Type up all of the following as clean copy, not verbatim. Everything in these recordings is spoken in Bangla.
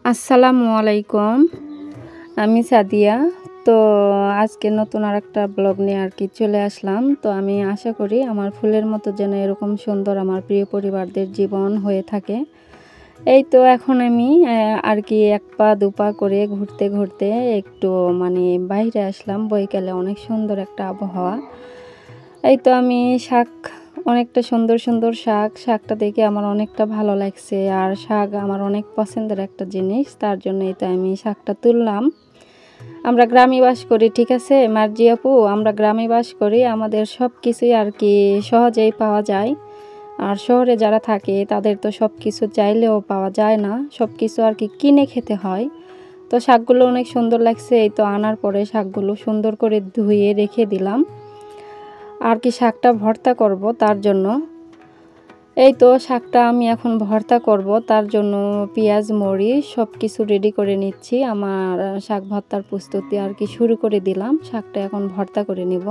আসসালামু আলাইকুম। আমি সাদিয়া। তো আজকে নতুন আরেকটা ব্লগ নিয়ে আর কি চলে আসলাম। তো আমি আশা করি আমার ফুলের মতো যেন এরকম সুন্দর আমার প্রিয় পরিবারদের জীবন হয়ে থাকে। এই তো এখন আমি আর কি এক পা দুপা করে ঘুরতে ঘুরতে একটু বাইরে আসলাম। বৈকালে অনেক সুন্দর একটা আবহাওয়া। এই তো আমি অনেকটা সুন্দর সুন্দর শাকটা দেখে আমার অনেকটা ভালো লাগছে। আর শাক আমার অনেক পছন্দের একটা জিনিস, তার জন্যই তো আমি শাকটা তুললাম। আমরা গ্রামে বাস করি, ঠিক আছে মার্জি আপু, আমরা গ্রামে বাস করি, আমাদের সব কিছুই আর কি সহজেই পাওয়া যায়। আর শহরে যারা থাকে তাদের তো সব কিছু চাইলেও পাওয়া যায় না, সব কিছু আর কি কিনে খেতে হয়। তো শাকগুলো অনেক সুন্দর লাগছে। এই তো আনার পরে শাকগুলো সুন্দর করে ধুয়ে রেখে দিলাম আর কি শাকটা ভর্তা করব তার জন্য। এই তো শাকটা আমি এখন ভর্তা করব, তার জন্য পেঁয়াজ মরিচ সব কিছু রেডি করে নিচ্ছি। আমার শাক ভর্তার প্রস্তুতি আর কি শুরু করে দিলাম। শাকটা এখন ভর্তা করে নিব।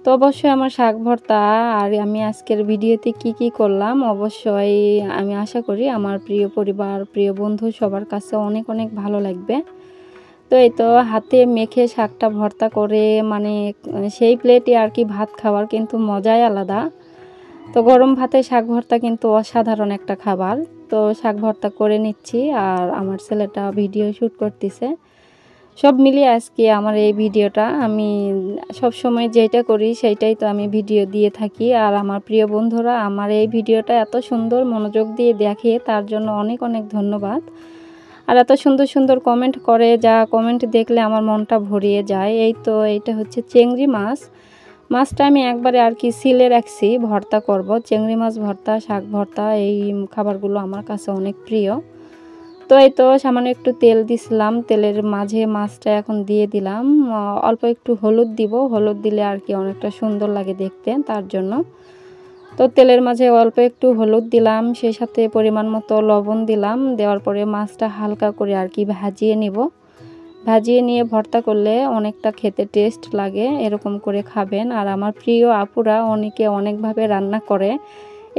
তো অবশ্যই আমার শাক ভর্তা আর আমি আজকের ভিডিওতে কি করলাম অবশ্যই আমি আশা করি আমার প্রিয় পরিবার প্রিয় বন্ধু সবার কাছে অনেক অনেক ভালো লাগবে। তো এই তো হাতে মেখে শাকটা ভর্তা করে সেই প্লেটে আর কি ভাত খাওয়ার কিন্তু মজাই আলাদা। তো গরম ভাতে শাক ভর্তা কিন্তু অসাধারণ একটা খাবার। তো শাক ভর্তা করে নিচ্ছি আর আমার ছেলেটা ভিডিও শ্যুট করতেছে। সব মিলিয়ে আজকে আমার এই ভিডিওটা আমি সব সময় যেটা করি সেইটাই তো আমি ভিডিও দিয়ে থাকি। আর আমার প্রিয় বন্ধুরা আমার এই ভিডিওটা এত সুন্দর মনোযোগ দিয়ে দেখে, তার জন্য অনেক অনেক ধন্যবাদ। আর এত সুন্দর সুন্দর কমেন্ট করে, যা কমেন্ট দেখলে আমার মনটা ভরিয়ে যায়। এই তো এইটা হচ্ছে চিংড়ি মাছটা আমি একবারে আর কি সিলে রাখছি, ভর্তা করব। চিংড়ি মাছ ভর্তা, শাক ভর্তা, এই খাবারগুলো আমার কাছে অনেক প্রিয়। তো এই তো সামান্য একটু তেল দিছিলাম, তেলের মাঝে মাছটা এখন দিয়ে দিলাম। অল্প একটু হলুদ দিব, হলুদ দিলে আর কি অনেকটা সুন্দর লাগে দেখতে, তার জন্য। তো তেলের মাঝে অল্প একটু হলুদ দিলাম, সেই সাথে পরিমাণ মতো লবণ দিলাম। দেওয়ার পরে মাছটা হালকা করে আর কি ভাজিয়ে নিব। ভাজিয়ে নিয়ে ভর্তা করলে অনেকটা খেতে টেস্ট লাগে, এরকম করে খাবেন। আর আমার প্রিয় আপুরা অনেকে অনেকভাবে রান্না করে,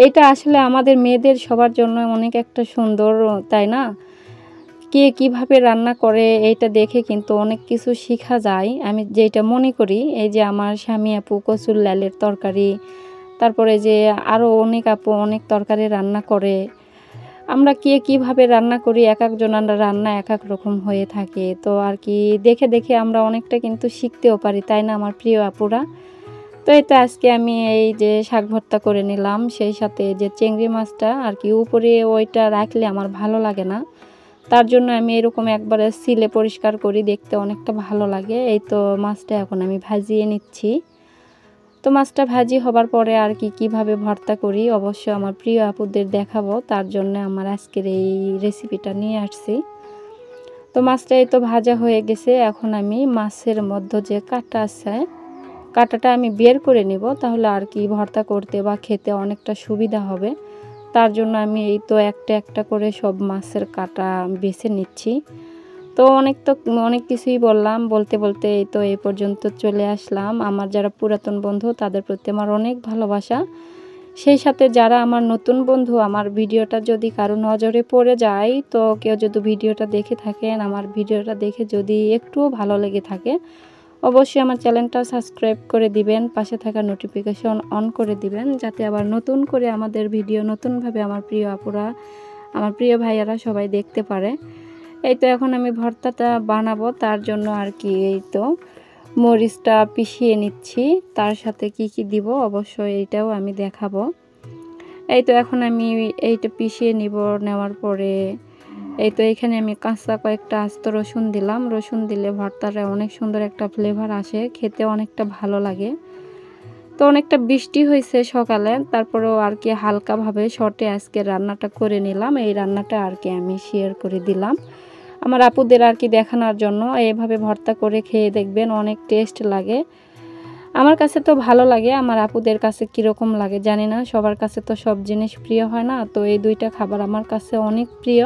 এটা আসলে আমাদের মেয়েদের সবার জন্য অনেক একটা সুন্দর, তাই না? কে কিভাবে রান্না করে এইটা দেখে কিন্তু অনেক কিছু শেখা যায়। আমি যেটা মনে করি, এই যে আমার স্বামী আপু কচুর লালের তরকারি, তারপরে যে আরও অনেক আপু অনেক তরকারি রান্না করে, আমরা কে কিভাবে রান্না করি এক একজনের রান্না এক এক রকম হয়ে থাকে। তো আর কি দেখে দেখে আমরা অনেকটা কিন্তু শিখতেও পারি, তাই না আমার প্রিয় আপুরা? তো এই তো আজকে আমি এই যে শাক ভর্তা করে নিলাম, সেই সাথে যে চিংড়ি মাছটা আর কি উপরে ওইটা রাখলে আমার ভালো লাগে না, তার জন্য আমি এরকম একবারে সিলে পরিষ্কার করি, দেখতে অনেকটা ভালো লাগে। এই তো মাছটা এখন আমি ভাজিয়ে নিচ্ছি। তো মাছটা ভাজি হবার পরে আর কি কিভাবে ভর্তা করি অবশ্যই আমার প্রিয় আপুদের দেখাবো, তার জন্য আমার আজকের এই রেসিপিটা নিয়ে আসছি। তো মাছটা এই তো ভাজা হয়ে গেছে, এখন আমি মাছের মধ্যে যে কাঁটা আছে কাঁটাটা আমি বের করে নিব, তাহলে আর কি ভর্তা করতে বা খেতে অনেকটা সুবিধা হবে। তার জন্য আমি এই তো একটা একটা করে সব মাছের কাঁটা বেছে নিচ্ছি। তো অনেক কিছুই বললাম, বলতে বলতে এই তো এই পর্যন্ত চলে আসলাম। আমার যারা পুরাতন বন্ধু তাদের প্রতি আমার অনেক ভালোবাসা, সেই সাথে যারা আমার নতুন বন্ধু, আমার ভিডিওটা যদি কারো নজরে পড়ে যায়, তো কেউ যদি ভিডিওটা দেখে থাকেন, আমার ভিডিওটা দেখে যদি একটুও ভালো লেগে থাকে, অবশ্যই আমার চ্যানেলটা সাবস্ক্রাইব করে দিবেন, পাশে থাকা নোটিফিকেশন অন করে দিবেন, যাতে আবার নতুন করে আমাদের ভিডিও নতুনভাবে আমার প্রিয় আপুরা আমার প্রিয় ভাইয়ারা সবাই দেখতে পারে। এই তো এখন আমি ভর্তাটা বানাবো, তার জন্য আর কি এই তো মরিচটা পিষিয়ে নিচ্ছি, তার সাথে কি দিব অবশ্যই এইটাও আমি দেখাবো। এই তো এখন আমি এইটা পিষিয়ে নেওয়ার পরে এই তো এখানে আমি কাঁচা কয়েকটা আস্ত রসুন দিলাম। রসুন দিলে ভর্তাটা অনেক সুন্দর একটা ফ্লেভার আসে, খেতে অনেকটা ভালো লাগে। তো অনেকটা বৃষ্টি হয়েছে সকালে, তারপরেও আর কি হালকাভাবে শর্টে আজকে রান্নাটা করে নিলাম। এই রান্নাটা আর কি আমি শেয়ার করে দিলাম আমার আপুদের আর কি দেখানোর জন্য। এইভাবে ভর্তা করে খেয়ে দেখবেন, অনেক টেস্ট লাগে। আমার কাছে তো ভালো লাগে, আমার আপুদের কাছে কীরকম লাগে জানি না, সবার কাছে তো সব জিনিস প্রিয় হয় না। তো এই দুইটা খাবার আমার কাছে অনেক প্রিয়,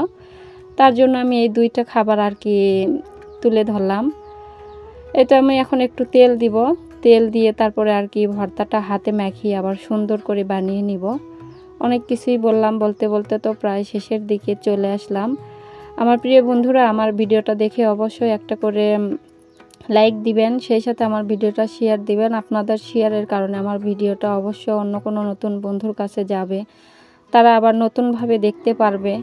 তার জন্য আমি এই দুইটা খাবার আর কি তুলে ধরলাম। এটা আমি এখন একটু তেল দিব, তেল দিয়ে তারপরে আর কি ভর্তাটা হাতে মাখিয়ে আবার সুন্দর করে বানিয়ে নিব। অনেক কিছুই বললাম, বলতে বলতে তো প্রায় শেষের দিকে চলে আসলাম। আমার প্রিয় বন্ধুরা, আমার ভিডিওটা দেখে অবশ্যই একটা করে লাইক দিবেন, সেই সাথে আমার ভিডিওটা শেয়ার দিবেন। আপনাদের শেয়ারের কারণে আমার ভিডিওটা অবশ্যই অন্য কোনো নতুন বন্ধুর কাছে যাবে, তারা আবার নতুনভাবে দেখতে পারবে।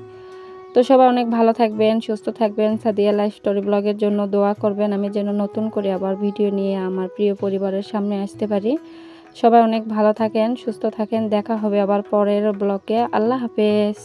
তো সবাই অনেক ভালো থাকবেন, সুস্থ থাকবেন। সাদিয়া লাইফ স্টোরি ব্লগের জন্য দোয়া করবেন, আমি যেন নতুন করে আবার ভিডিও নিয়ে আমার প্রিয় পরিবারের সামনে আসতে পারি। সবাই অনেক ভালো থাকেন, সুস্থ থাকেন। দেখা হবে আবার পরের ব্লগে। আল্লাহ হাফেজ।